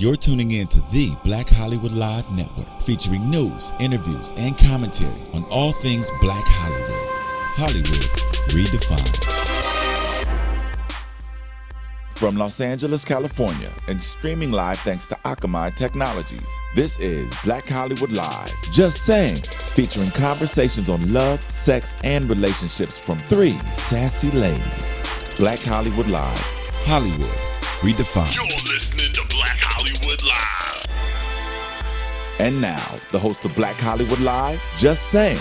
You're tuning in to the Black Hollywood Live Network, featuring news, interviews, and commentary on all things Black Hollywood. Hollywood redefined. From Los Angeles, California, and streaming live thanks to Akamai Technologies, this is Black Hollywood Live. Just saying, featuring conversations on love, sex, and relationships from three sassy ladies. Black Hollywood Live. Hollywood redefined. You're listening to Black Hollywood Live. And now, the host of Black Hollywood Live, Just Saying.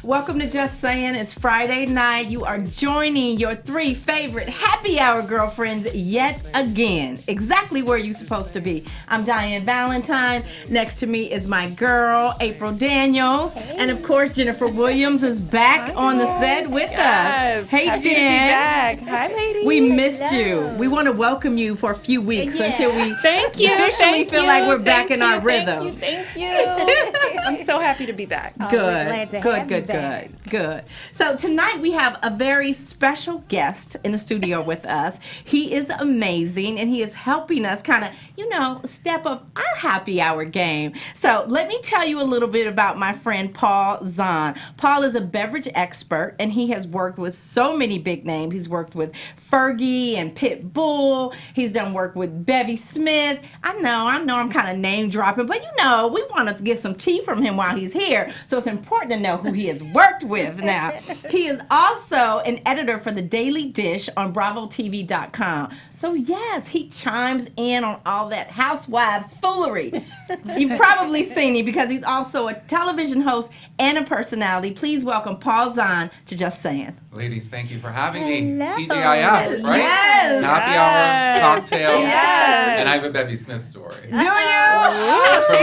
Welcome to Just Saying. It's Friday night. You are joining your three favorite happy hour girlfriends yet again. Exactly where you're supposed to be. I'm Diann Valentine. Next to me is my girl, April Daniels. Hey. And of course, Jennifer Williams is back on the set with us. Hey, happy Jen. To be back. Hi, ladies. We missed you. We want to welcome you for a few weeks until we officially feel like we're back in our rhythm. Thank you. I'm so happy to be back. Good. Glad to have you back. Good. So tonight we have a very special guest in the studio with us. He is amazing, and he is helping us kind of, step up our happy hour game. So let me tell you a little bit about my friend Paul Zahn. Paul is a beverage expert, and he has worked with so many big names. He's worked with Fergie and Pitbull. He's done work with Bevy Smith. I know I'm kind of name dropping, but we want to get some tea from him while he's here. So it's important to know who he has worked with now. He is also an editor for The Daily Dish on BravoTV.com. So yes, he chimes in on all that housewives foolery. You've probably seen him because he's also a television host and a personality. Please welcome Paul Zahn to Just Saying. Ladies, thank you for having me. TGIF, right? Yes. Happy hour, cocktail, and I have a Bevy Smith story. Do you? For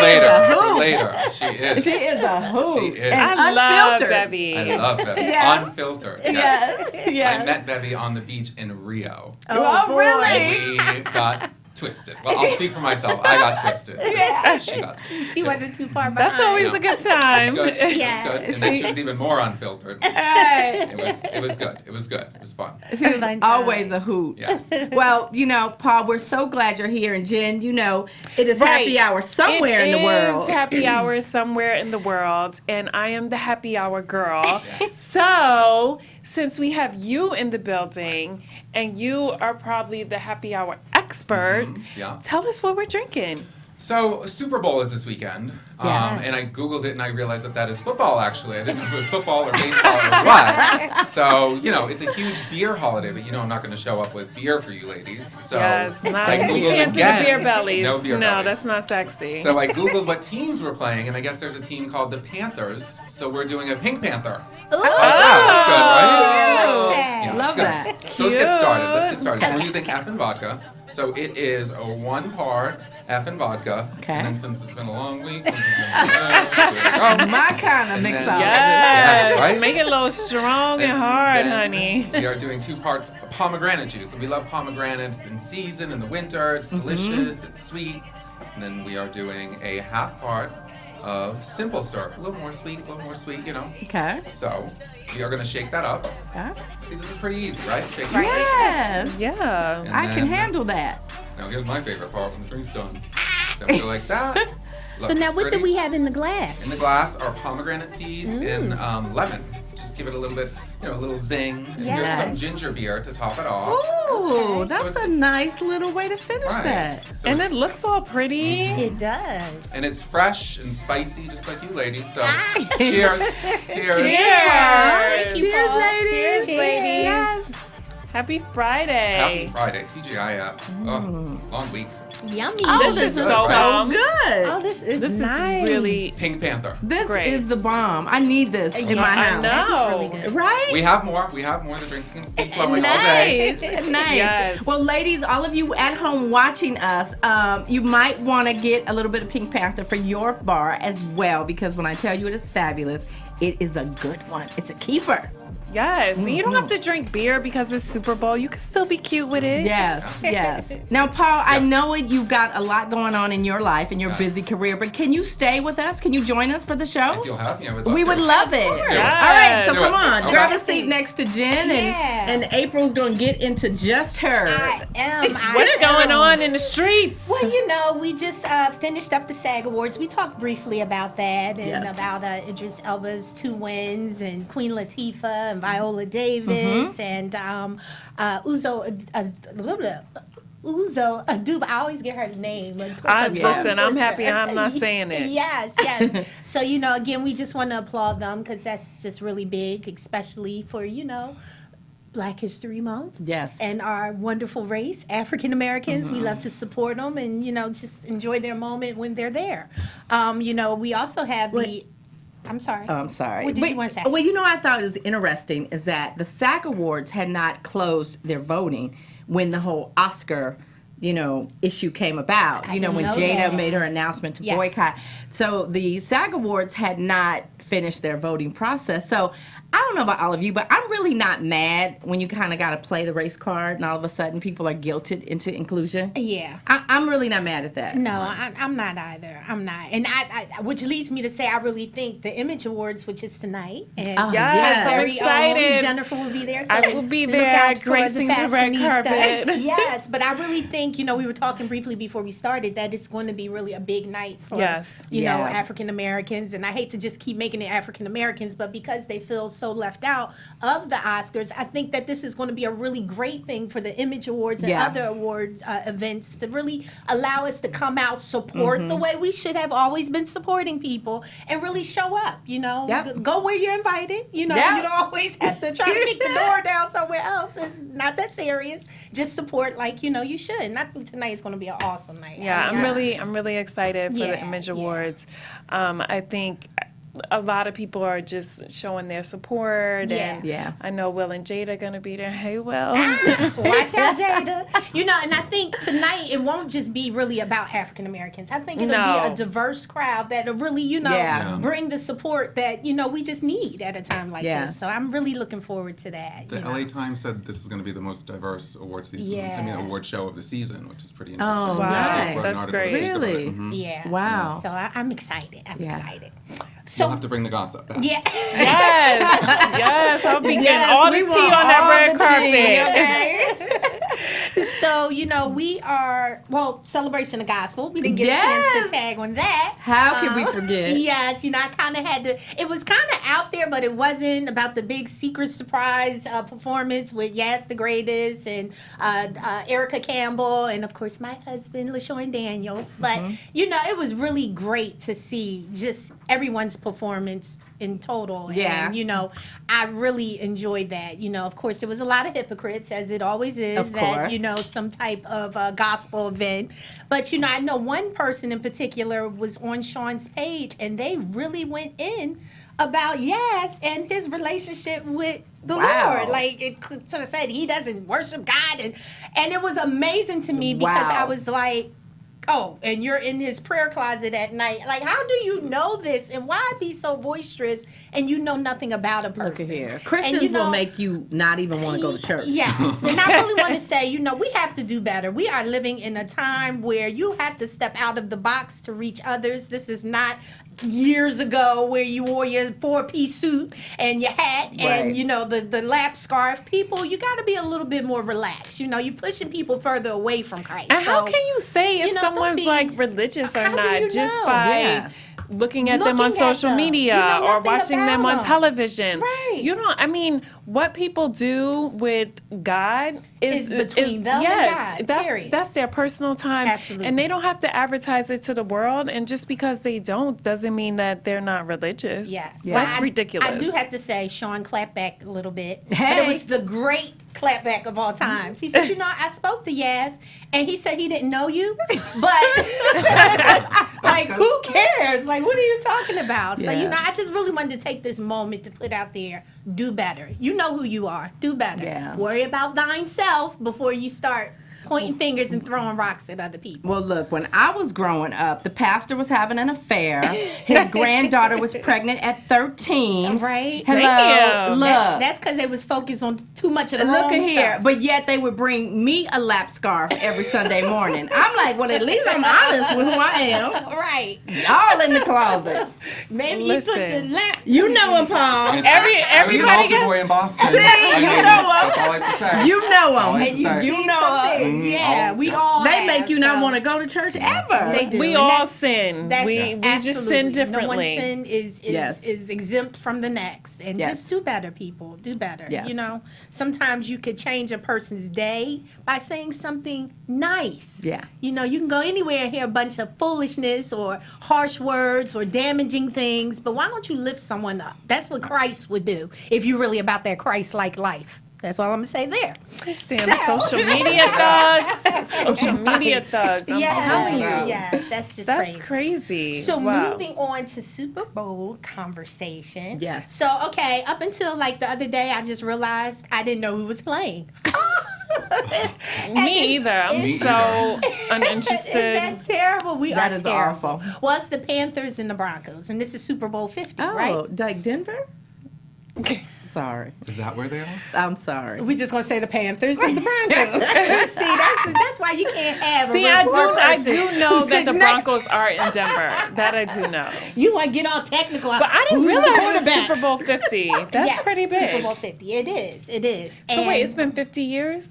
later. She is. She is a hoot. She is. I love Bevy. I love Bevy. Yes. Unfiltered. Yes. I met Bevy on the beach in Rio. Oh, really? And we got twisted. Well, I'll speak for myself. I got twisted. Yeah. She got twisted. She wasn't too far behind. That's always a good time. It was good. Yeah. It was good. And then she was even more unfiltered. Hey. It was good. It was good. It was fun. She's always a hoot. Yes. Well, Paul, we're so glad you're here. And Jen, it is happy hour somewhere in the world. It is happy hour somewhere in the world, and I am the happy hour girl. So, since we have you in the building, and you are probably the happy hour expert, tell us what we're drinking. So, Super Bowl is this weekend, and I Googled it and I realized that is football, actually. I didn't know if it was football or baseball or what. So, it's a huge beer holiday, but I'm not going to show up with beer for you ladies. So, yes, I Googled you can't again. do the beer bellies. No beer bellies. That's not sexy. So, I Googled what teams were playing, and I guess there's a team called the Panthers. So, we're doing a Pink Panther. Ooh. That's good, right? Yeah, love that. So let's get started. So we're using effing vodka. So it is a 1 part effing vodka. Okay. And then since it's been a long week, My kind of mixology. Yes, right? Make it a little strong and hard, honey. We are doing 2 parts pomegranate juice. And we love pomegranate in season, in the winter. It's delicious, it's sweet. And then we are doing a 1/2 part of simple syrup. A little more sweet. Okay. So we are going to shake that up. Okay. See, this is pretty easy, right? Shake it. Yes. Yeah. And I can then- handle that. Now here's my favorite part when the drink's done. Then we go like that. So now what do we have in the glass? In the glass are pomegranate seeds and lemon. Just give it a little bit, a little zing. And here's some ginger beer to top it off. Ooh, Okay. that's So a nice little way to finish that. So And it's- it looks all pretty. It does. And it's fresh and spicy, just like you ladies. So cheers. Cheers. Thank you, Cheers, Paul. ladies. Cheers, ladies. Yes. Happy Friday. Happy Friday. TGIF. Oh, long week. Yummy. Oh, This this is is so so bomb. good. Oh, this is This nice. is really Pink Panther. This Great. is the bomb. I need this in my I house. know. This is really good. Right? We have more. The drinks can be flowing all day. Nice. Yes. Well, ladies, all of you at home watching us, you might want to get a little bit of Pink Panther for your bar as well, because when I tell you it is fabulous, it is a good one. It's a keeper. Yes. And you don't have to drink beer because it's Super Bowl. You can still be cute with it. Yes, yes. Now, Paul, I know you've got a lot going on in your life and your busy career, but can you stay with us? Can you join us for the show? If you'll have me, I would love We to. would love it. Let's do it. All right, so Do come it. on, Okay. grab a seat next to Jen, Yeah. and April's gonna get into just her. I am. What's going on in the streets? Well, we just finished up the SAG Awards. We talked briefly about that and Yes. about Idris Elba's 2 wins and Queen Latifah and Viola Davis and Uzo Aduba. I always get her name. Listen, I'm happy I'm not saying it. Yes. So, again, we just want to applaud them because that's just really big, especially for, Black History Month. Yes. And our wonderful race, African Americans. We love to support them and, just enjoy their moment when they're there. We also have I'm sorry. Oh, I'm sorry. What did you want to say? Well, I thought it was interesting is that the SAG Awards had not closed their voting when the whole Oscar, issue came about. When didn't know Jada that. made her announcement to Yes. boycott. So the SAG Awards had not finished their voting process. So I don't know about all of you, but I'm really not mad when you kind of got to play the race card and all of a sudden people are guilted into inclusion. Yeah. I'm really not mad at that. No, I'm not either. I'm not. And I which leads me to say I really think the Image Awards, which is tonight, and Oh, Yes, yes. I'm very excited. own Jennifer will be there. So I will be look there out for gracing the red fashionista. carpet. Yes, but I really think, we were talking briefly before we started that it's going to be really a big night for, Yes. Yeah. African Americans. And I hate to just keep making it African Americans, but because they feel so left out of the Oscars, I think that this is going to be a really great thing for the Image Awards and Yeah. other awards events to really allow us to come out, support the way we should have always been supporting people, and really show up. Yep. Go where you're invited. You Yep. don't always have to try to kick the door down somewhere else. It's not that serious. Just support like you should. And I think tonight is going to be an awesome night. Yeah, I mean, I'm really excited for the Yeah, Image yeah. Awards. I think a lot of people are just showing their support, and Yeah. I know Will and Jada are gonna be there. Hey, Will. Watch out, Jada. And I think tonight it won't just be really about African Americans. I think it'll No. be a diverse crowd that'll really, Yeah. bring the support that, we just need at a time like Yes. this. So I'm really looking forward to that. The LA Times said this is going to be the most diverse award season. Yeah. Award show of the season, which is pretty Oh, interesting. wow. They wrote an That's article great. this week about it. Really? Mhm. Yeah. Wow. So I'm excited. I'm Yeah. excited. You'll So have to bring the gossip back. yeah. Yes, I'll be getting Yes, all the we tea want on that all red the carpet. tea, okay? So, we are, Celebration of Gospel. We didn't get a Yes. chance to tag on that. How could we forget? Yes, I kind of had to, it was kind of out there, but it wasn't about the big secret surprise performance with Yas the Greatest and Erica Campbell and, of course, my husband, LaShawn Daniels. But, it was really great to see just everyone's performance in total. Yeah. And, I really enjoyed that. Of course, there was a lot of hypocrites, as it always is Of at, course. some type of gospel event. But, I know one person in particular was on Sean's page, and they really went in about Yas and his relationship with the Wow. Lord. Like, it sort of said he doesn't worship God. And it was amazing to me because Wow. I was like, oh, and you're in his prayer closet at night. Like, how do you know this? And why be so boisterous and you know nothing about a person? Look at here. And, Christians will make you not even want to go to church. Yes. And I really want to say, we have to do better. We are living in a time where you have to step out of the box to reach others. This is not years ago where you wore your 4-piece suit and your hat and, Right. the lap scarf. People, you got to be a little bit more relaxed. You're pushing people further away from Christ. And how So, can you say if don't someone's be- like religious or How do not you just know? by Yeah. looking at them on Looking at social them. media You know or nothing watching them about on them. television? Right. What people do with God is It's between them and yes, God, that's period. that's their personal time. Absolutely. And they don't have to advertise it to the world, and just because they don't doesn't mean that they're not religious. Yes. That's But ridiculous. I do have to say, Sean clapped back a little bit. Hey. But it was the great clapback of all times. He said, I spoke to Yas, and he said he didn't know you, but like, who cares? Like, what are you talking about? So, Yeah. I just really wanted to take this moment to put out there, do better. You know who you are. Do better. Yeah. Worry about thine self before you start pointing fingers and throwing rocks at other people. Well, look, when I was growing up, the pastor was having an affair. His granddaughter was pregnant at 13. Right. Hello. Damn. Look. That's because they was focused on too much of the Look wrong at here. stuff. But yet they would bring me a lap scarf every Sunday morning. I'm like, well, at least I'm honest with who I am. Right. All in the closet. Maybe Listen. you put the lap. You know him, Paul. Everybody I was an altar boy in Boston. See, I you mean, know him. That's all I have to say. You know all I him. have to say. You know him. Yeah, we all They have, make you not so- want to go to church ever. They do. We and all that's- sin. That's We just absolutely. sin No differently. one sin is Yes. exempt from the next. And Yes. just do better, people. Do better. Yes. You know, sometimes you could change a person's day by saying something nice. Yeah. You know, you can go anywhere and hear a bunch of foolishness or harsh words or damaging things, but why don't you lift someone up? That's what Christ would do if you're really about that Christ-like life. That's all I'm gonna say there. Damn social media thugs. Social media thugs. I'm telling you. Yes, that's just That's crazy. crazy. So Wow. moving on to Super Bowl conversation. Yes. So okay, up until like the other day, I just realized I didn't know who was playing. Me either. I'm Me so Is uninterested. that terrible? We That are is terrible. awful. Well, it's the Panthers and the Broncos, and this is Super Bowl 50, right? Oh, like Denver? Sorry. Is that where they are? I'm sorry. We just gonna say the Panthers and the Broncos. See, that's why you can't have See, a I real smart do person know who that sits the next- Broncos are in Denver. That I do know. You want to get all technical, But I didn't Who's the realize it was quarterback? Super Bowl 50. That's Yes, pretty big. Super Bowl 50. It is. It is. So wait, it's been 50 years?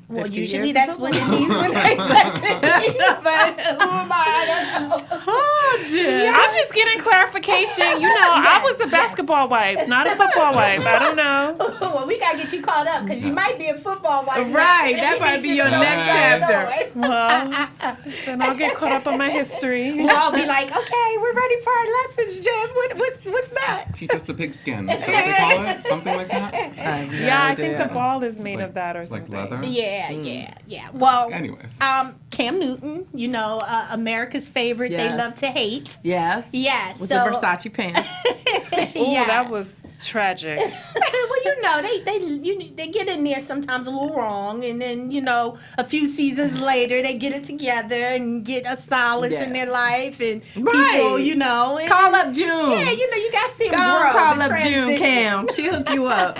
Well, 50 usually years that's of what it means when they say 50. But who am I? I don't know. Oh, Jen. I'm just getting clarification. You know, I was a basketball wife, not a football wife. I don't know. Well, we gotta get you caught up because you might be a football wife. Right, that might be your next chapter. Well, then I'll get caught up on my history. Well, I'll be like, okay, we're ready for our lessons, Jim. What's that? Teach us the pigskin. Is that what they call it? Something like that? Yeah, I think the ball is made of that or Like something. leather? Yeah. Well, Anyways. Cam Newton, you know, America's favorite. They Yes. love to hate. Yes. Yes. With so, the Versace pants. Ooh, yeah. that was tragic. Well, you know, they get in there sometimes a little wrong, and then you know, a few seasons later, they get it together and get a solace in their life, and Right. people, you know, and, Call up June. Yeah, you know, you got to see them Go grow. call the up June, transition. Cam. She'll hook you up.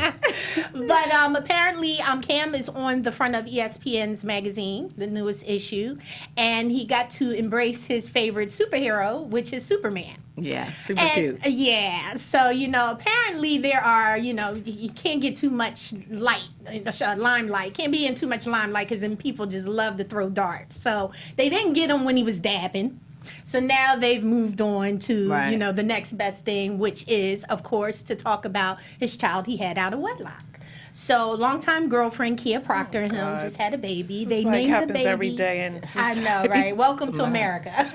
But apparently, Cam is on the front of ESPN's magazine, the newest issue, and he got to embrace his favorite superhero, which is Superman. Yeah, super And, cute. yeah, so you know, apparently there are, you know, you can't get too much limelight. Can't be in too much limelight because then people just love to throw darts. So they didn't get him when he was dabbing. So now they've moved on to, Right. you know, the next best thing, which is, of course, to talk about his child he had out of wedlock. So longtime girlfriend Kia Proctor and him God. just had a baby. This They is like named the happens baby. every day in I society. know, right? Welcome to America.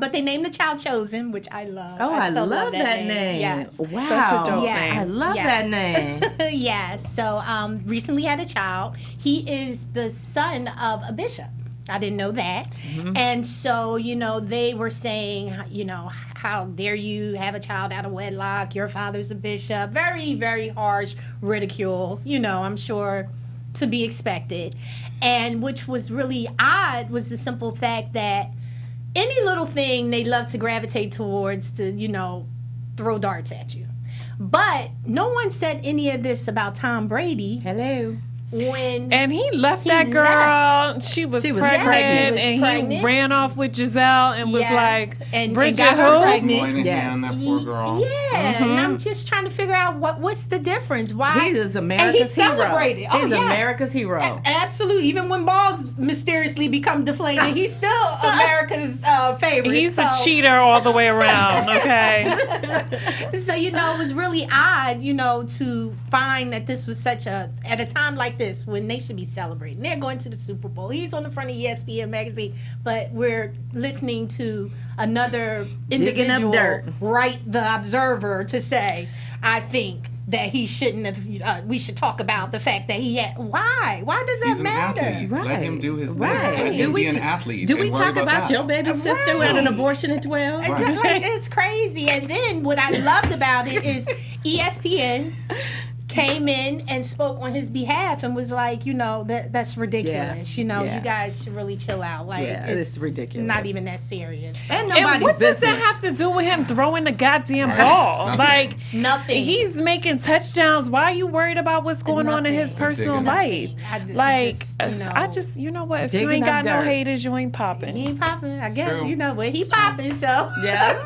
But they named the child Chosen, which I love. Oh, I so love that name. Yes. Wow. That's a dope Yes. name. I love Yes. that name. Yes. So recently had a child. He is the son of a bishop. I didn't know that. And so, you know, they were saying, you know, how dare you have a child out of wedlock? Your father's a bishop. Very, very harsh ridicule, you know, I'm sure to be expected. And which was really odd was the simple fact that any little thing they love to gravitate towards to, you know, throw darts at you. But no one said any of this about Tom Brady Hello. when And he left He that girl. left. She was She was pregnant, pregnant. She was and pregnant. he ran off with Giselle and was Yes. like, And Bridget got her who? pregnant. Moynihan, Yes. that poor girl. Yeah, and I'm just trying to figure out what's the difference. Why He is and America's he's hero. celebrated. Oh, He's yes. America's hero. Absolutely. Even when balls mysteriously become deflated, he's still America's favorite. He's the So- cheater all the way around, okay? So, you know, it was really odd, you know, to find that this was such at a time like this when they should be celebrating. They're going to the Super Bowl. He's on the front of ESPN magazine, but we're listening to another Digging up individual dirt. write the Observer to say, I think that he shouldn't have, we should talk about the fact that he had, why? Why does that He's an matter? athlete. Let him do his thing. Right. Let Do him we be an t- athlete. Do we and worry talk about that. your baby sister who had an abortion at 12? Right. Like, it's crazy. And then what I loved about it is ESPN came in and spoke on his behalf and was like, that's ridiculous. You guys should really chill out. Like, it's ridiculous. Not even that serious. So. And And what does that have to do with him throwing the goddamn ball? Like, Nothing. he's making touchdowns. Why are you worried about what's going on in his personal life? I just, you know what? If you ain't got no haters, you ain't popping. He ain't popping. I guess, true. but he popping, so. Yes.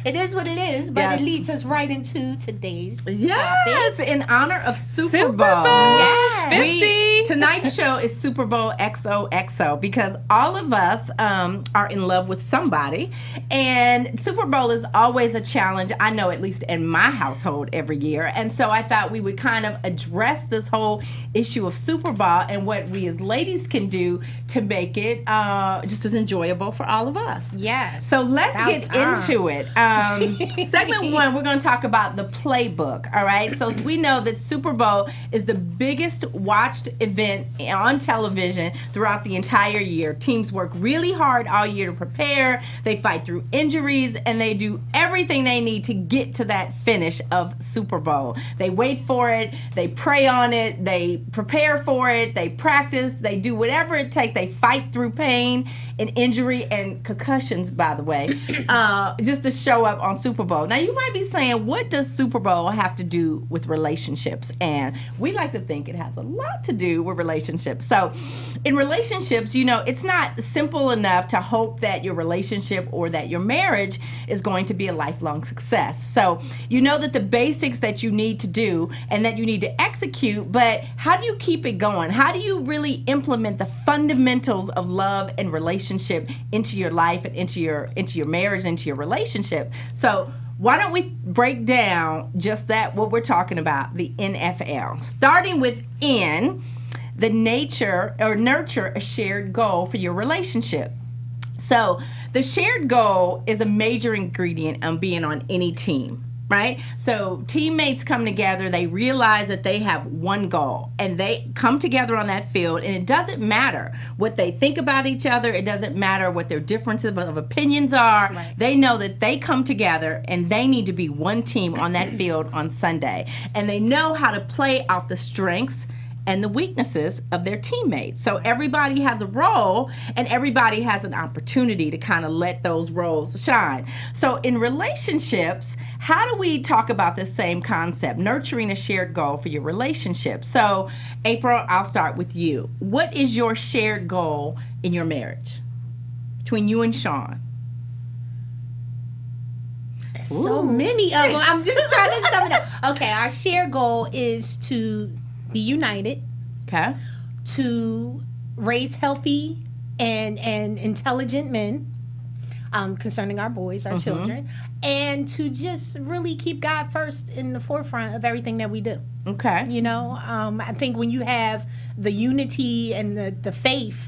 It is what it is, but Yes. it leads us right into today's Yes, topic. in honor of Super Super Bowl. Bowl. Yes. 50. Tonight's show is Super Bowl XOXO because all of us are in love with somebody. And Super Bowl is always a challenge, I know, at least in my household every year. And so I thought we would kind of address this whole issue of Super Bowl and what we as ladies can do to make it just as enjoyable for all of us. Yes. So let's About get time. into it. Segment 1, we're going to talk about the playbook, all right? So we know that Super Bowl is the biggest watched event on television throughout the entire year. Teams work really hard all year to prepare. They fight through injuries, and they do everything they need to get to that finish of Super Bowl. They wait for it. They pray on it. They prepare for it. They practice. They do whatever it takes. They fight through pain and injury and concussions, by the way, just to show up on Super Bowl. Now, you might be saying, what does Super Bowl have to do with relationships? And we like to think it has a lot to do with relationships. So, in relationships, it's not simple enough to hope that your relationship or that your marriage is going to be a lifelong success. So, you know that the basics that you need to do and that you need to execute, but how do you keep it going? How do you really implement the fundamentals of love and relationship into your life and into your marriage, into your relationship? So why don't we break down just that, what we're talking about, the NFL. Starting with N, the nurture a shared goal for your relationship. So the shared goal is a major ingredient on being on any team. Right? So teammates come together, they realize that they have one goal, and they come together on that field, and it doesn't matter what they think about each other, it doesn't matter what their differences of opinions are. Right. They know that they come together and they need to be one team on that field on Sunday. And they know how to play off the strengths and the weaknesses of their teammates. So everybody has a role and everybody has an opportunity to kind of let those roles shine. So in relationships, how do we talk about this same concept, nurturing a shared goal for your relationship? So April, I'll start with you. What is your shared goal in your marriage between you and Sean? So many of them. I'm just trying to sum it up. Okay, our shared goal is to be united. Okay. To raise healthy and intelligent men, concerning our boys, our children, and to just really keep God first in the forefront of everything that we do. Okay. I think when you have the unity and the faith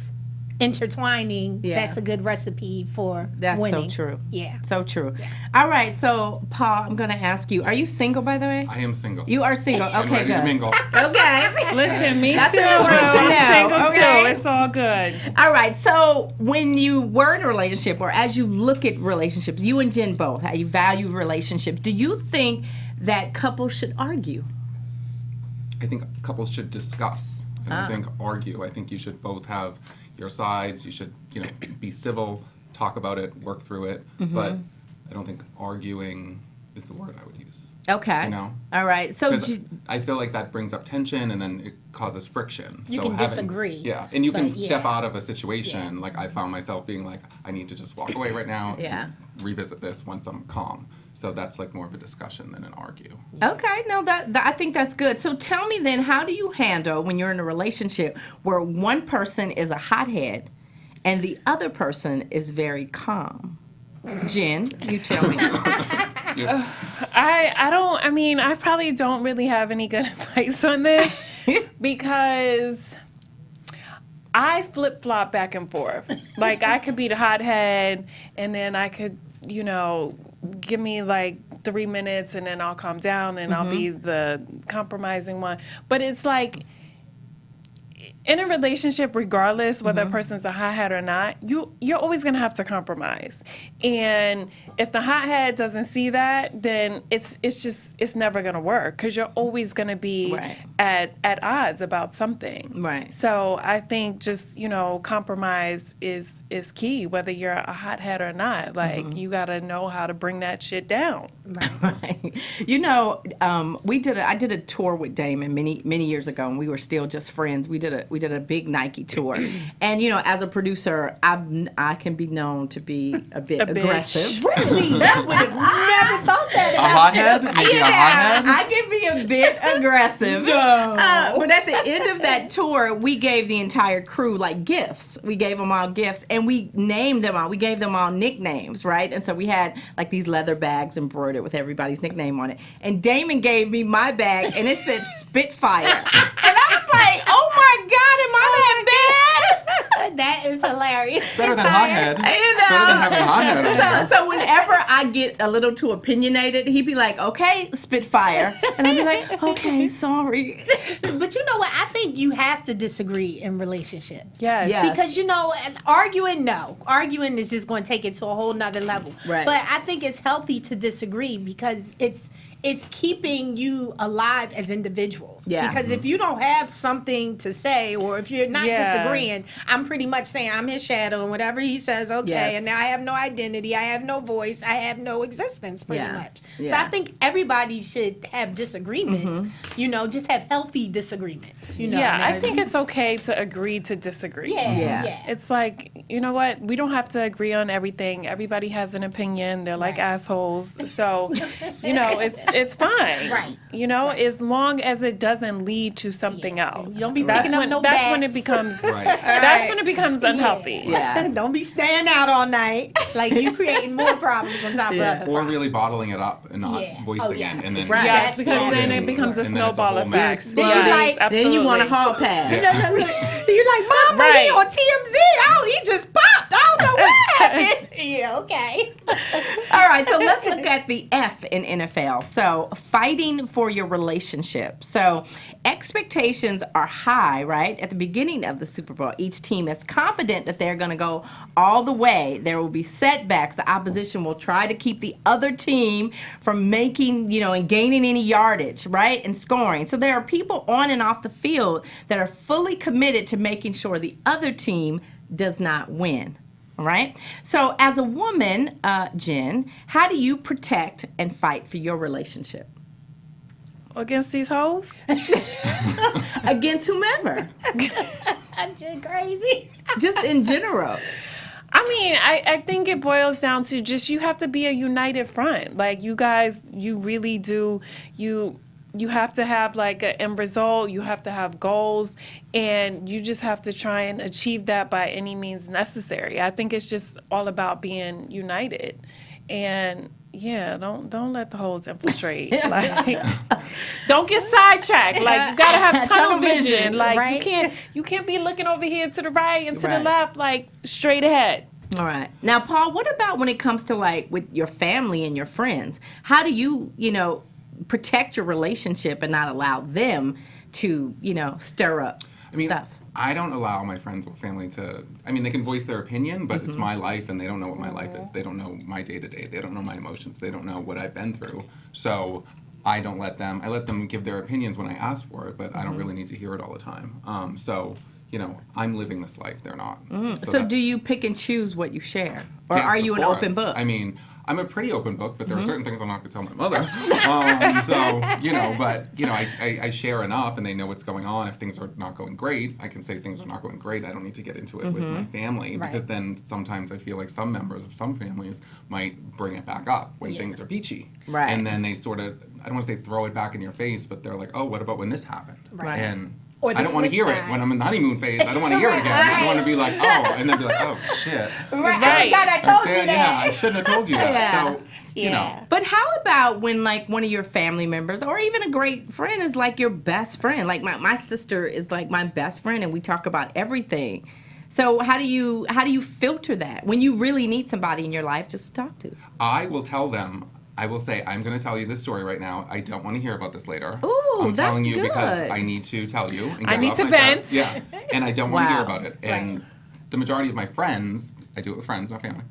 intertwining, that's a good recipe for winning. So true. Yeah. So true. Yeah. All right, so Paul, I'm going to ask you, are you single, by the way? I am single. You are single. I'm Okay, ready good. to mingle. Okay. Listen, me That's too. important to know. I'm single Okay. too. It's all good. All right, so when you were in a relationship, or as you look at relationships, you and Jen both, how you value relationships, do you think that couples should argue? I think couples should discuss. I don't think argue. I think you should both have your sides. You should, be civil, talk about it, work through it. But I don't think arguing is the word I would use. Okay. All right. So I feel like that brings up tension, and then it causes friction. You can disagree. Yeah, and you can step out of a situation. Like I found myself being like, I need to just walk away right now. Yeah. And revisit this once I'm calm. So that's like more of a discussion than an argue. Okay, no, that I think that's good. So tell me then, how do you handle when you're in a relationship where one person is a hothead and the other person is very calm? Jen, you tell me. I probably don't really have any good advice on this because I flip-flop back and forth. Like, I could be the hothead, and then I could, give me like 3 minutes, and then I'll calm down, and I'll be the compromising one. But it's like, in a relationship, regardless whether a person's a hothead or not, you're always going to have to compromise. And if the hothead doesn't see that, then it's never going to work, because you're always going to be at odds about something. Right. So I think just, compromise is key, whether you're a hothead or not. Like, you got to know how to bring that shit down. Right. I did a tour with Damon many years ago, and we were still just friends. We did a big Nike tour, and as a producer, I can be known to be a bit aggressive. Really? I would have never thought that A about hothead? you. Maybe a hothead? I can be a bit aggressive. No. But at the end of that tour, we gave the entire crew gifts. We gave them all gifts, and we named them all. We gave them all nicknames, right? And so we had these leather bags embroidered with everybody's nickname on it. And Damon gave me my bag, and it said Spitfire. And I was like, oh my God, am I that bad? That is hilarious. Better than hothead. Better than having hothead on there. So whenever I get a little too opinionated, he'd be like, okay, Spitfire. And I'd be like, okay, sorry. But you know what? I think you have to disagree in relationships. Yes. Yes. Because, arguing, no. Arguing is just going to take it to a whole nother level. Right. But I think it's healthy to disagree, because it's keeping you alive as individuals. Yeah. Because if you don't have something to say, or if you're not disagreeing, I'm pretty much saying I'm his shadow, and whatever he says, okay, Yes. and now I have no identity, I have no voice, I have no existence, pretty much. So Yeah. I think everybody should have disagreements, just have healthy disagreements. I think it's okay to agree to disagree. Yeah. It's like, you know what? We don't have to agree on everything. Everybody has an opinion. They're like assholes. So, it's fine. Right. As long as it doesn't lead to something else. You don't be That's picking up when no that's when it bats. becomes Right. that's when it becomes unhealthy. Yeah. Don't be staying out all night. Like, you creating more problems on top of other Or problems. really bottling it up and not voicing yes. it. And then Right. Yes, That's because what then it it becomes a And then it's a snowball whole effect. mess. Then you like- Then you want a absolutely. hall pass. You're like, Mama, Right. he on TMZ. Oh, he just popped. I don't know what happened. Yeah, okay. All right, so let's look at the F in NFL. So, fighting for your relationship. So, expectations are high, right? At the beginning of the Super Bowl, each team is confident that they're going to go all the way. There will be setbacks. The opposition will try to keep the other team from making, and gaining any yardage, right? And scoring. So, there are people on and off the field that are fully committed to making sure the other team does not win. All right. So, as a woman, Jen, how do you protect and fight for your relationship? Against these hoes? Against whomever. I'm just crazy. Just in general. I mean, I think it boils down to just you have to be a united front. Like, you guys, you really do, you have to have like an end result, you have to have goals, and you just have to try and achieve that by any means necessary. I think it's just all about being united. And don't let the hoes infiltrate. Like, don't get sidetracked. Like, you gotta have tunnel vision. Like, right? you can't be looking over here to the right and to the Right. left, like straight ahead. All right. Now, Paul, what about when it comes to with your family and your friends? How do you, protect your relationship and not allow them to, stir up stuff? I don't allow my friends or family to, they can voice their opinion, but it's my life and they don't know what my life is. They don't know my day-to-day. They don't know my emotions. They don't know what I've been through. So I let them give their opinions when I ask for it, but I don't really need to hear it all the time. I'm living this life. They're not. So do you pick and choose what you share? Or Yes, are you of an course. open book? I'm a pretty open book, but there are certain things I'm not going to tell my mother. I share enough and they know what's going on. If things are not going great, I can say things are not going great. I don't need to get into it with my family because then sometimes I feel like some members of some families might bring it back up when things are peachy. Right. And then they sort of, I don't want to say throw it back in your face, but they're like, oh, what about when this happened? Right. And Or the I don't want to flip hear it side. when I'm in the honeymoon phase. I don't want to hear it again. I want to be like, oh, and then be like, oh, shit. Right. God, I told you Yeah, that. I shouldn't have told you that. Yeah. So, Yeah. But how about when one of your family members or even a great friend is like your best friend? Like my sister is like my best friend and we talk about everything. So how do you filter that when you really need somebody in your life just to talk to? I will tell them I will say, I'm going to tell you this story right now. I don't want to hear about this later. Ooh, I'm telling that's you because good. I need to tell you. And I get it need off to my vent. chest. Yeah, and I don't want to hear Wow. about it. And the majority of my friends, I do it with friends, not family.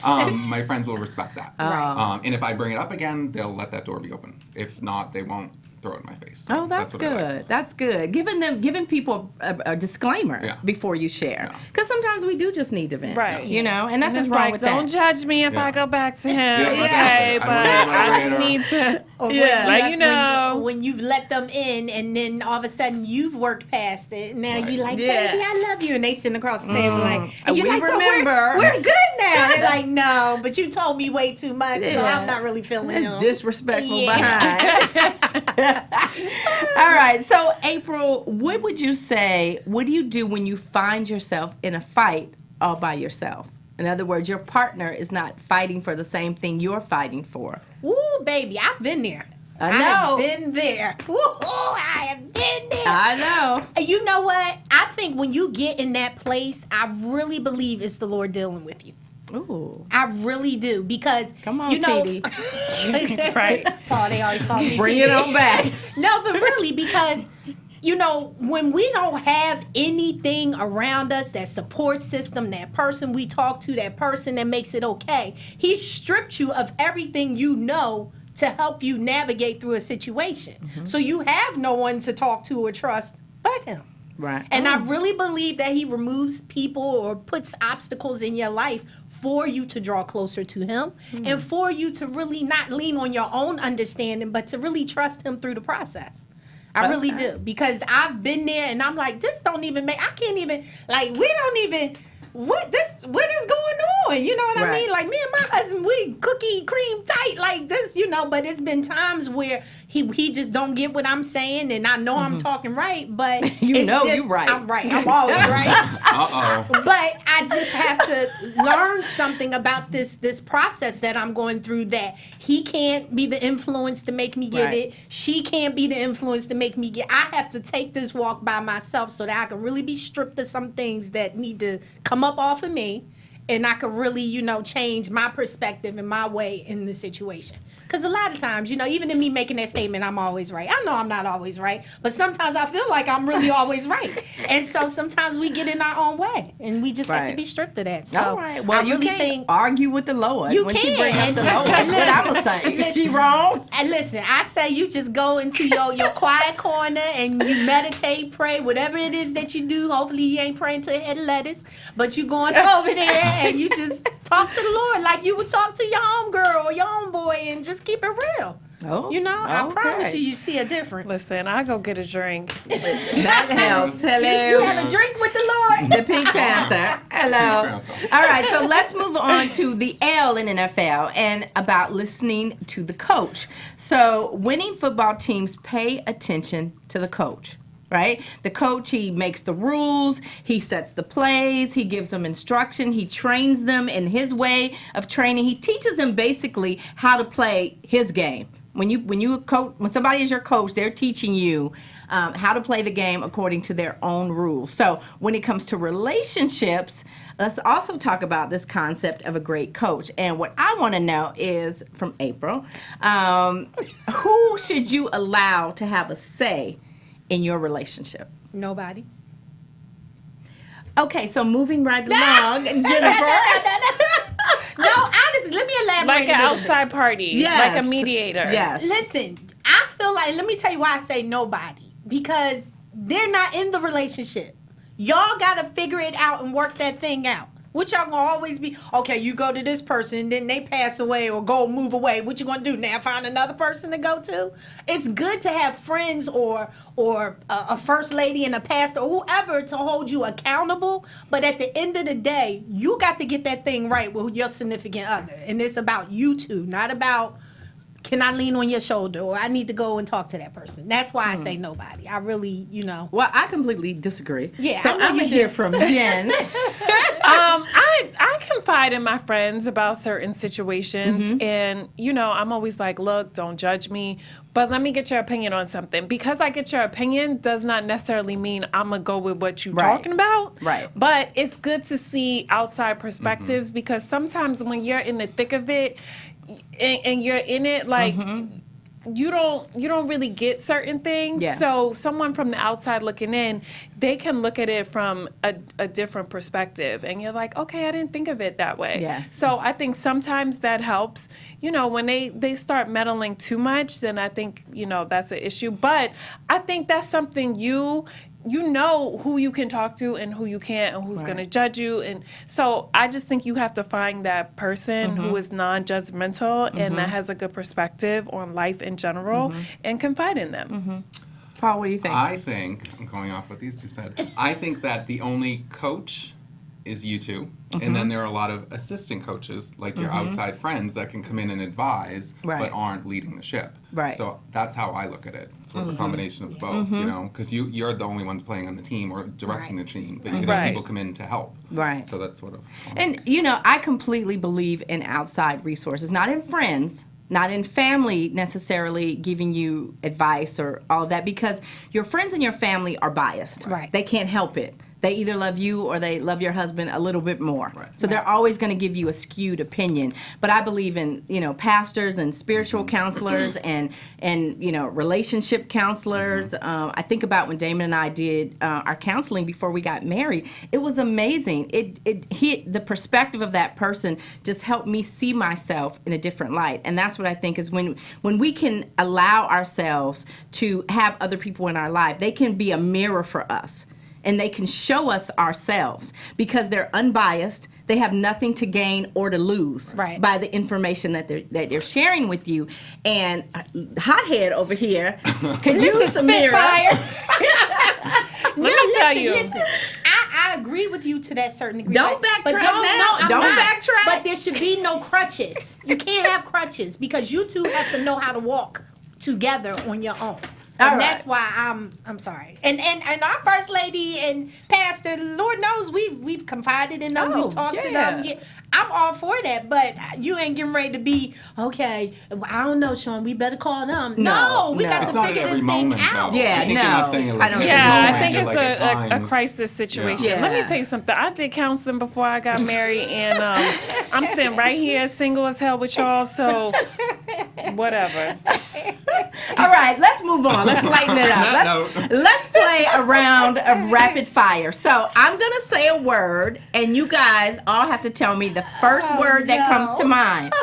My friends will respect that. And if I bring it up again, they'll let that door be open. If not, they won't throw it in my face. So Oh, that's what I like. good. That's good. Giving people a disclaimer before you share, Yeah. because sometimes we do just need to vent, Right. You know, and And nothing's it's wrong like, with don't that. judge me if I Yeah. go back to him. Yeah, Okay, exactly. but I won't I later. just need to. Or when Yeah. you Let let- you know. when you've let them in, and then all of a sudden you've worked past it. And now Right. you're like, Yeah. baby, I love you, and they sitting across the table like, and We you're like, but remember. we're good now. They're like, no, but you told me way too much, so Yeah. I'm not really feeling That's them. disrespectful Yeah. behind. All right, so April, what would you say? What do you do when you find yourself in a fight all by yourself? In other words, your partner is not fighting for the same thing you're fighting for. Ooh, baby, I've been there. I know. I've been there. Ooh, I have been there. I know. You know what? I think when you get in that place, I really believe it's the Lord dealing with you. Ooh. I really do, because Come on, you know, TD. Right. Paul, they always call me Bring TD. it on back. No, but really, because you know, when we don't have anything around us, that support system, that person we talk to, that person that makes it okay, he stripped you of everything you know to help you navigate through a situation. So you have no one to talk to or trust but him. Right. And I really believe that he removes people or puts obstacles in your life for you to draw closer to him and for you to really not lean on your own understanding, but to really trust him through the process. I really do, because I've been there and I'm like, this don't even make, I can't even, like, we don't even, what is going on? You know what I Right. mean? Like, me and my husband, we cookie cream tight like this, you know, but it's been times where he just don't get what I'm saying, and I know I'm talking right, but You it's know just, you right. I'm right. I'm always right. Uh-oh. But I just have to learn something about this process that I'm going through, that he can't be the influence to make me get Right. it. She can't be the influence to make me get. I have to take this walk by myself so that I can really be stripped of some things that need to come up off of me, and I can really, you know, change my perspective and my way in the situation. Because a lot of times, you know, even in me making that statement, I'm always right. I know I'm not always right, but sometimes I feel like I'm really always right. And so sometimes we get in our own way, and we just have to Right. be stripped of that. So All right. Well, I you really can't think. argue with the Lord You when she can. bring up the Lord. And What I would say. Is she wrong? And listen, I say you just go into your quiet corner and you meditate, pray, whatever it is that you do. Hopefully you ain't praying to a head of lettuce, but you going over there and you just talk to the Lord like you would talk to your homegirl or your homeboy, and just keep it real. Oh, You know, I okay. promise you see a difference. Listen, I go get a drink. That helps. Hello. You have a drink with the Lord. The Pink Panther. Hello. Panther. All right, so let's move on to the L in NFL and about listening to the coach. So, winning football teams pay attention to the coach, right? The coach, he makes the rules, he sets the plays, he gives them instruction, he trains them in his way of training. He teaches them basically how to play his game. When somebody is your coach, they're teaching you how to play the game according to their own rules. So when it comes to relationships, let's also talk about this concept of a great coach. And what I want to know is, from April, who should you allow to have a say in your relationship? Nobody. Okay, so moving right along, Jennifer. No, honestly, let me elaborate. Like an a little bit. outside party. Yes. Like a mediator. Yes. Listen, I feel like, let me tell you why I say nobody. Because they're not in the relationship. Y'all got to figure it out and work that thing out. What y'all gonna always be, okay, you go to this person, then they pass away or go move away. What you gonna do now? Find another person to go to? It's good to have friends or a first lady and a pastor or whoever to hold you accountable. But at the end of the day, you got to get that thing right with your significant other. And it's about you two, not about, can I lean on your shoulder, or I need to go and talk to that person. That's why I say nobody. I really, you know. Well, I completely disagree. Yeah, so I know I'm you going to do. hear from Jen. I I confide in my friends about certain situations, and I'm always like, look, don't judge me, but let me get your opinion on something. Because I get your opinion does not necessarily mean I'm gonna go with what you're talking about. Right. But it's good to see outside perspectives because sometimes when you're in the thick of it and you're in it, like. You don't really get certain things. Yes. So someone from the outside looking in, they can look at it from a different perspective. And you're like, okay, I didn't think of it that way. Yes. So I think sometimes that helps. When they start meddling too much, then I think, that's an issue. But I think that's something you know who you can talk to and who you can't and who's going to judge you. And so I just think you have to find that person who is non-judgmental and that has a good perspective on life in general and confide in them. Paul, what do you think? I think, I'm going off what these two said, I think that the only coach is you two. And then there are a lot of assistant coaches, like your outside friends, that can come in and advise, but aren't leading the ship. Right. So that's how I look at it. It's sort of a combination of both, because you're the only ones playing on the team or directing the team, but you can have people come in to help. Right. So that's sort of. And, I completely believe in outside resources, not in friends, not in family necessarily giving you advice or all of that, because your friends and your family are biased. Right. They can't help it. They either love you or they love your husband a little bit more. Right. So they're always going to give you a skewed opinion. But I believe in, pastors and spiritual counselors and relationship counselors. I think about when Damon and I did our counseling before we got married. It was amazing. It hit the perspective of that person, just helped me see myself in a different light. And that's what I think is when we can allow ourselves to have other people in our life, they can be a mirror for us. And they can show us ourselves because they're unbiased. They have nothing to gain or to lose by the information that they're sharing with you. And hothead over here can use a mirror. Let me tell you. Listen, I agree with you to that certain degree. Don't backtrack now. I'm Don't not. backtrack. But there should be no crutches. You can't have crutches because you two have to know how to walk together on your own. And that's why I'm sorry. And our first lady and pastor, Lord knows we've confided in them, we've talked to them. Yeah, I'm all for that, but you ain't getting ready to be okay. I don't know, Sean. We better call them. No, we got to figure this thing out. Yeah, I think it's a crisis situation. Yeah. Let me tell you something. I did counseling before I got married, and I'm sitting right here, single as hell with y'all. So whatever. All right, let's move on. Let's lighten it up. Let's play a round of rapid fire. So I'm going to say a word, and you guys all have to tell me the first word that comes to mind.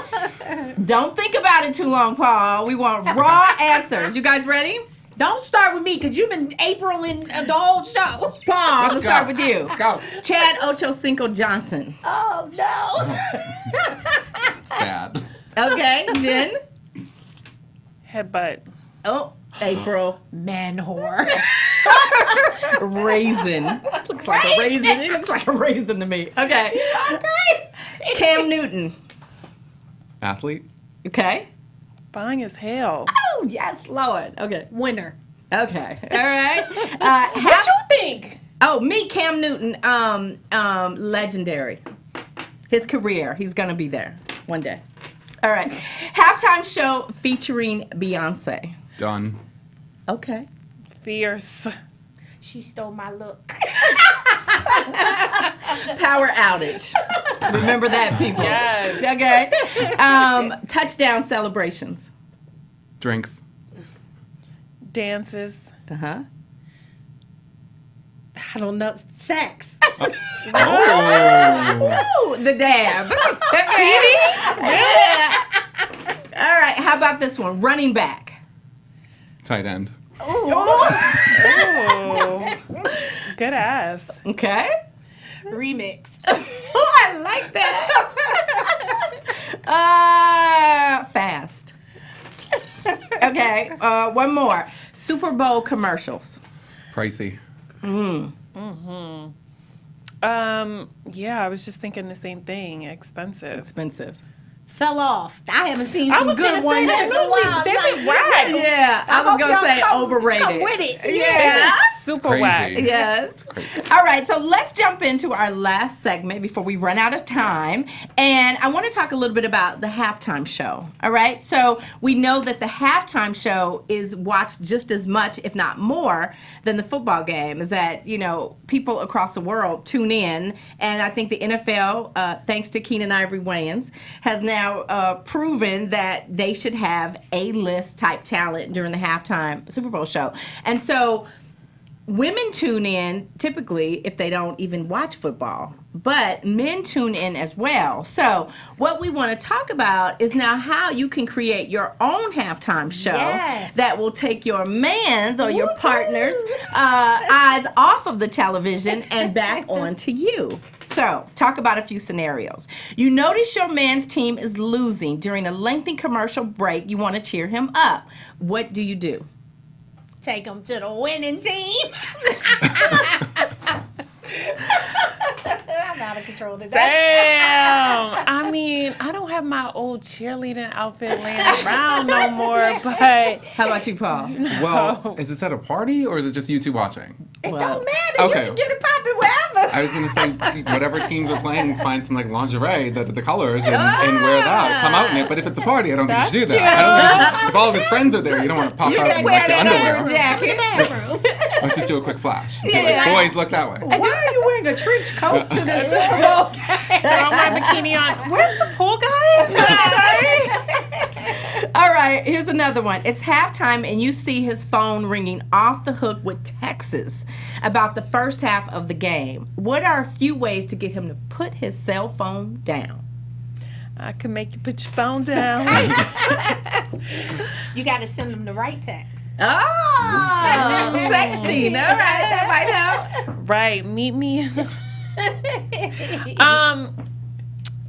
Don't think about it too long, Paul. We want raw answers. You guys ready? Don't start with me, because you've been April'ing the whole show. Paul, let's start with you. Let's go. Chad Ochocinco Johnson. Oh, no. Sad. Okay, Jen. Headbutt. Oh, April. Man whore. Raisin. Looks like a raisin. It looks like a raisin to me. Okay. Cam Newton. Athlete. Okay. Fine as hell. Oh, yes, Lord. Okay. Winner. Okay. All right. What you think? Oh, me, Cam Newton, legendary. His career, he's going to be there one day. All right. Halftime show featuring Beyonce. Done. Okay. Fierce. She stole my look. Power outage. Remember that, people. Yes. Okay. Touchdown celebrations. Drinks. Dances. Uh-huh. I don't know. Sex. Ooh, the dab. Okay. Yeah. All right. How about this one? Running back. Tight end. Oh. Good ass. Okay. Remix. Oh, I like that. Fast. Okay. One more. Super Bowl commercials. Pricey. Yeah, I was just thinking the same thing. Expensive. Fell off. I haven't seen I some was good gonna say ones that in a while. movie. They been whack. Yeah, I was hope gonna y'all say come overrated. with it. Yeah. super crazy. whack. Yes. All right, so let's jump into our last segment before we run out of time. And I want to talk a little bit about the halftime show. All right, so we know that the halftime show is watched just as much, if not more, than the football game. Is that, people across the world tune in. And I think the NFL, thanks to Keenan Ivory Wayans, has now proven that they should have A-list type talent during the halftime Super Bowl show. And so women tune in typically if they don't even watch football, but men tune in as well. So what we want to talk about is now how you can create your own halftime show that will take your man's or your partner's eyes off of the television and back onto you. So, talk about a few scenarios. You notice your man's team is losing during a lengthy commercial break. You want to cheer him up. What do you do? Take him to the winning team. I'm out of control today. Damn. I mean, I don't have my old cheerleading outfit laying around no more, but... How about you, Paul? Well, is this at a party or is it just you two watching? It don't matter. Okay. You can get it popping wherever. I was going to say, whatever teams are playing, find some lingerie, the colors, and wear that. Come out in it. But if it's a party, I don't think you should do that. I don't think if all of his friends are there, you don't want to pop out in wear the that underwear. jacket. Let's just do a quick flash. Boys, look that way. Why are you wearing a trench coat to the Super Bowl game? Throw my bikini on. Where's the pool, guys? Sorry. All right, here's another one. It's halftime and you see his phone ringing off the hook with texts about the first half of the game. What are a few ways to get him to put his cell phone down? I can make you put your phone down. You got to send him the right text. Oh, sexting. All right, that might help. Right, meet me.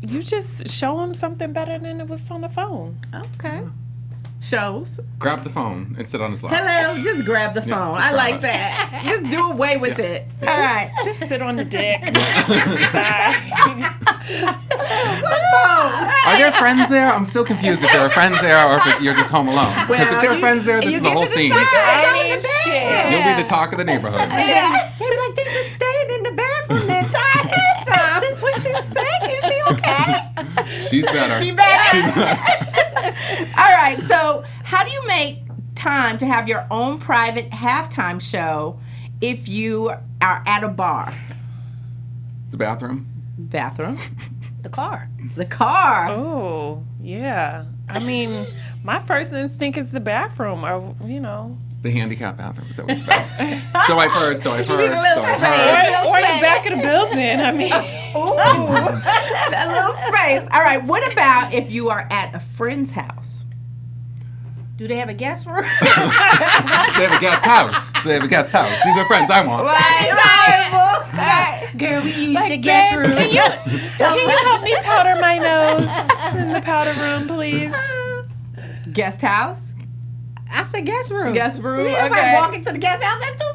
You just show him something better than it was on the phone. Okay. Shows. Grab the phone and sit on his lap. Hello, just grab the phone. I like that. Just do away with it. All right. Just sit on the dick. Are there friends there? I'm still confused if there are friends there or if you're just home alone. Because if there are friends there, this is the whole scene. I mean, shit. You'll be the talk of the neighborhood. Yeah. They be like, they just stayed in the bathroom the entire halftime. Was she sick? Is she okay? She's better. She better. All right, so how do you make time to have your own private halftime show if you are at a bar? The bathroom. Bathroom. The car. The car. Oh, yeah. I mean, my first instinct is the bathroom, or, The handicap bathroom is always the best. So I've heard. Or the back of the building. I mean, a little space. All right, what about if you are at a friend's house? Do they have a guest room? They have a guest house. These are friends I want. Right. Girl, we use your guest room. Can you help me powder my nose in the powder room, please? Guest house? I said guest room. Guest room, We ain't okay. walking to the guest house. That's too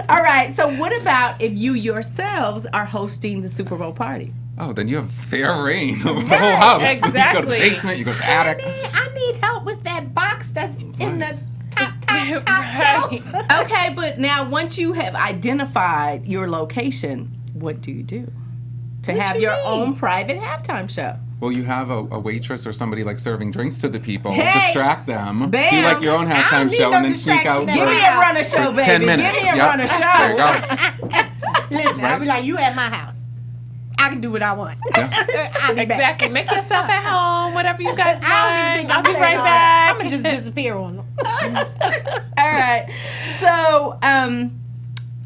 far. All right, so what about if you yourselves are hosting the Super Bowl party? Oh, then you have fair reign over the whole house. You go to the Exactly. basement, you go to the attic. I need help with that box that's in the top Right. shelf. Okay, but now once you have identified your location, what do you do to have you your mean? own private halftime show? Well, you have a waitress or somebody serving drinks to the people. Hey! Distract them. Bam! Do like your own I halftime don't need show no and then sneak out. distraction. Give me a runner show, for baby. 10 minutes. Give me a Yep. runner show. There you go. Listen, I'll be like, you at my house. I can do what I want. Yeah. I'll be back. Exactly. Make yourself at home, whatever you guys want. I don't even think I'll I'm be saying right all that. back. I'm going to just disappear on them. All right. So,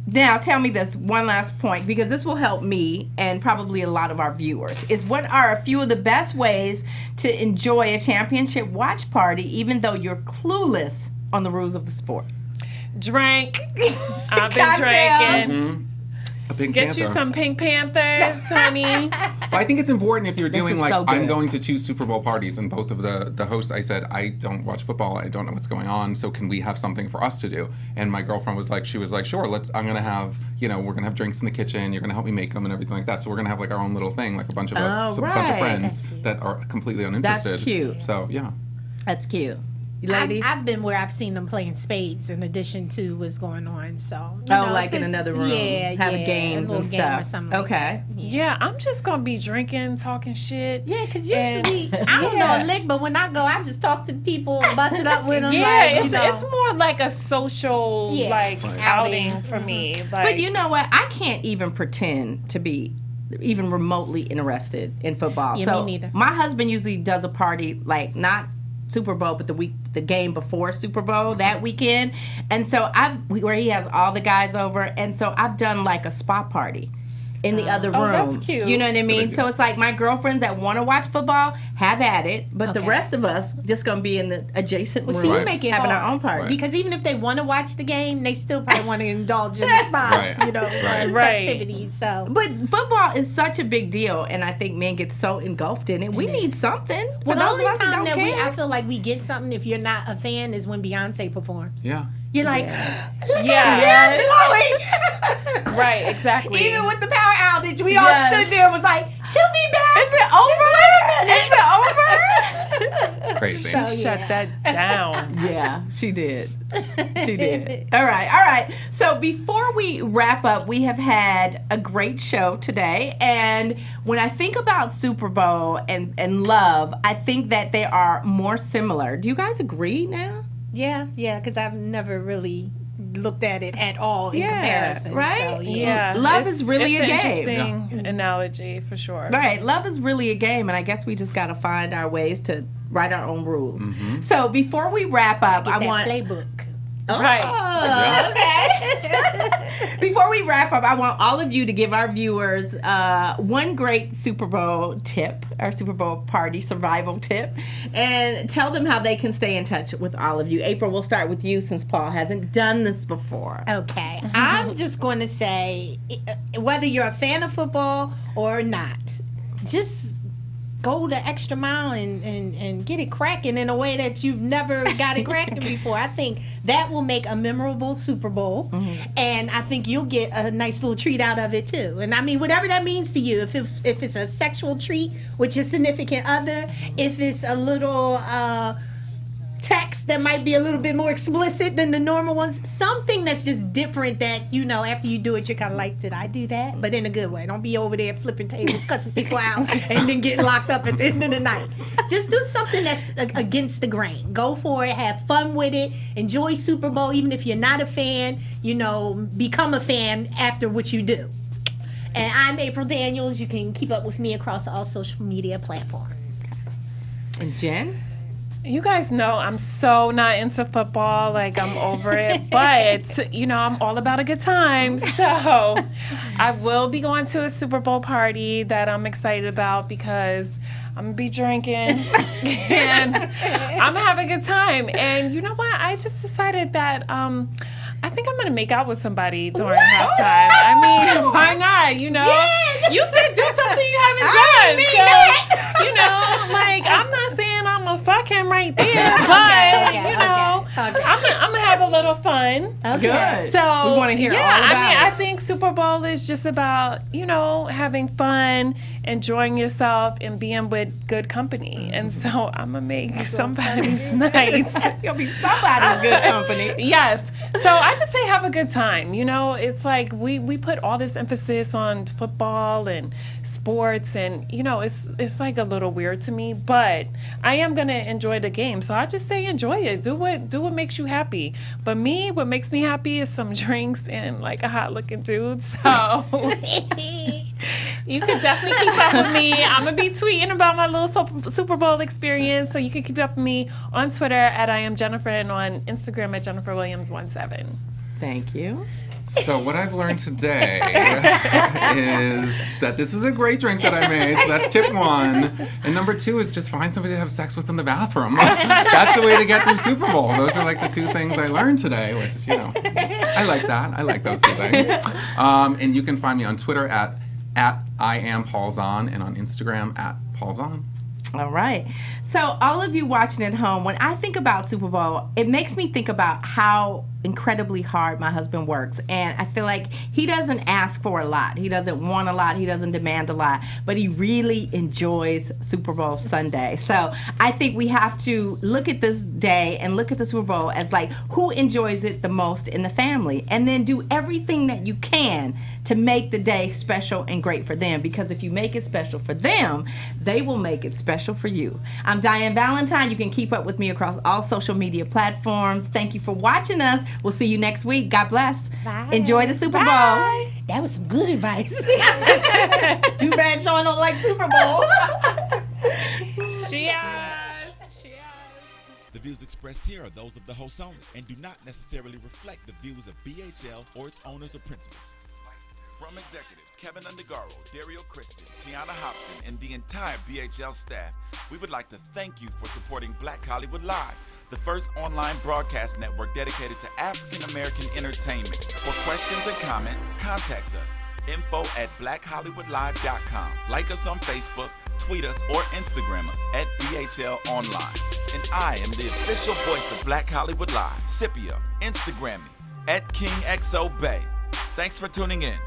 now tell me this one last point, because this will help me and probably a lot of our viewers, is what are a few of the best ways to enjoy a championship watch party even though you're clueless on the rules of the sport? Drink. I've been Cocktails. drinking. A Pink Get Panther. you some Pink Panthers, honey. Well, I think it's important if you're doing is like, so I'm good. going to 2 Super Bowl parties, and both of the hosts, I said, I don't watch football, I don't know what's going on, so can we have something for us to do? And my girlfriend was like, sure, I'm going to have, we're going to have drinks in the kitchen, you're going to help me make them and everything like that, so we're going to have like our own little thing, like a bunch of us, Oh, a bunch of right. friends that are completely uninterested. That's cute. So, yeah. That's cute. ladies? I've been where I've seen them playing spades in addition to what's going on. So like in another room, having games a and game stuff. or something Okay. Like that. Yeah, I'm just gonna be drinking, talking shit. Yeah, because usually I don't know a lick, but when I go, I just talk to people, bust it up with them. Yeah, like, it's more like a social outing for Mm-hmm. me. Like, But you know what? I can't even pretend to be even remotely interested in football. Yeah, so me neither. My husband usually does a party, like not Super Bowl, but the game before Super Bowl that weekend. And so where he has all the guys over, and so I've done like a spa party in the other room. that's cute. You know what I mean? So it's like my girlfriends that want to watch football have at it, but the rest of us just gonna be in the adjacent room, See, you make it having hard. our own party. Because even if they want to watch the game, they still probably want to indulge in the spa, festivities. So, But football is such a big deal, and I think men get so engulfed in it. We need something. well, For the those only of us that time don't that care. I feel like we get something if you're not a fan is when Beyonce performs. Yeah. You're like, yeah, glowing. right, exactly. Even with the power outage, we all stood there and was like, she'll be back. Is it over? Is it over? Crazy. Shut that down. Yeah, she did. She did. All right. So before we wrap up, we have had a great show today. And when I think about Super Bowl and love, I think that they are more similar. Do you guys agree now? Yeah, because I've never really looked at it at all in comparison. Right? So, Yeah, Love is really it's a game. Interesting analogy for sure. Right. Love is really a game, and I guess we just got to find our ways to write our own rules. So before we wrap up, I want playbook. Right. Oh, okay. Before we wrap up, I want all of you to give our viewers one great Super Bowl tip, our Super Bowl party survival tip, and tell them how they can stay in touch with all of you. April, we'll start with you since Paul hasn't done this before. Okay. I'm just going to say, whether you're a fan of football or not, just go the extra mile and get it cracking in a way that you've never got it cracking before. I think that will make a memorable Super Bowl, and I think you'll get a nice little treat out of it too. And I mean, whatever that means to you, if it's a sexual treat with your significant other, if it's a little text that might be a little bit more explicit than the normal ones, something that's just different that, after you do it, you're kind of like, did I do that? But in a good way. Don't be over there flipping tables, cussing people out, and then getting locked up at the end of the night. Just do something that's against the grain. Go for it. Have fun with it. Enjoy Super Bowl, even if you're not a fan. Become a fan after what you do. And I'm April Daniels. You can keep up with me across all social media platforms. And Jen? You guys know I'm so not into football. Like, I'm over it. But, I'm all about a good time. So I will be going to a Super Bowl party that I'm excited about because I'm going to be drinking and I'm going to have a good time. And you know what? I just decided that I think I'm going to make out with somebody during halftime. I mean, why not? Jen! You said do something you haven't done. So, I'm not saying I'm going to fuck him right there, but, I'm going to have a little fun. Good. So, we want to hear all about I it. think Super Bowl is just about, having fun, enjoying yourself, and being with good company. And so I'm going to make somebody's night. You'll be somebody's good company. Yes. So I just say have a good time. It's like we put all this emphasis on football and sports, and it's like a little weird to me, but I am gonna enjoy the game. So I just say enjoy it. Do what makes you happy. But what makes me happy is some drinks and like a hot looking dude. So you can definitely keep up with me. I'm gonna be tweeting about my little Super Bowl experience. So you can keep up with me on Twitter at I am Jennifer and on Instagram at JenniferWilliams17. Thank you. So what I've learned today is that this is a great drink that I made. So that's tip 1. And number 2 is just find somebody to have sex with in the bathroom. That's the way to get through Super Bowl. Those are like the 2 things I learned today, which is, I like that. I like those 2 things. And you can find me on Twitter at I am Paul Zahn and on Instagram at Paul Zahn. All right. So all of you watching at home, when I think about Super Bowl, it makes me think about how incredibly hard my husband works, and I feel like he doesn't ask for a lot. He doesn't want a lot. He doesn't demand a lot, but he really enjoys Super Bowl Sunday. So I think we have to look at this day and look at the Super Bowl as like who enjoys it the most in the family, and then do everything that you can to make the day special and great for them, because if you make it special for them, they will make it special for you. I'm Diann Valentine. You can keep up with me across all social media platforms. Thank you for watching us. We'll see you next week. God bless. Bye. Enjoy the Super Bowl. That was some good advice. Too bad Sean don't like Super Bowl. Cheers. The views expressed here are those of the host only and do not necessarily reflect the views of BHL or its owners or principals. From executives Kevin Undergaro, Dario Kristen, Tiana Hobson, and the entire BHL staff, we would like to thank you for supporting Black Hollywood Live, the first online broadcast network dedicated to African American entertainment. For questions and comments, contact us. info@blackhollywoodlive.com. Like us on Facebook, tweet us, or Instagram us at BHL Online. And I am the official voice of Black Hollywood Live, Scipio. Instagram me at KingXOBay. Thanks for tuning in.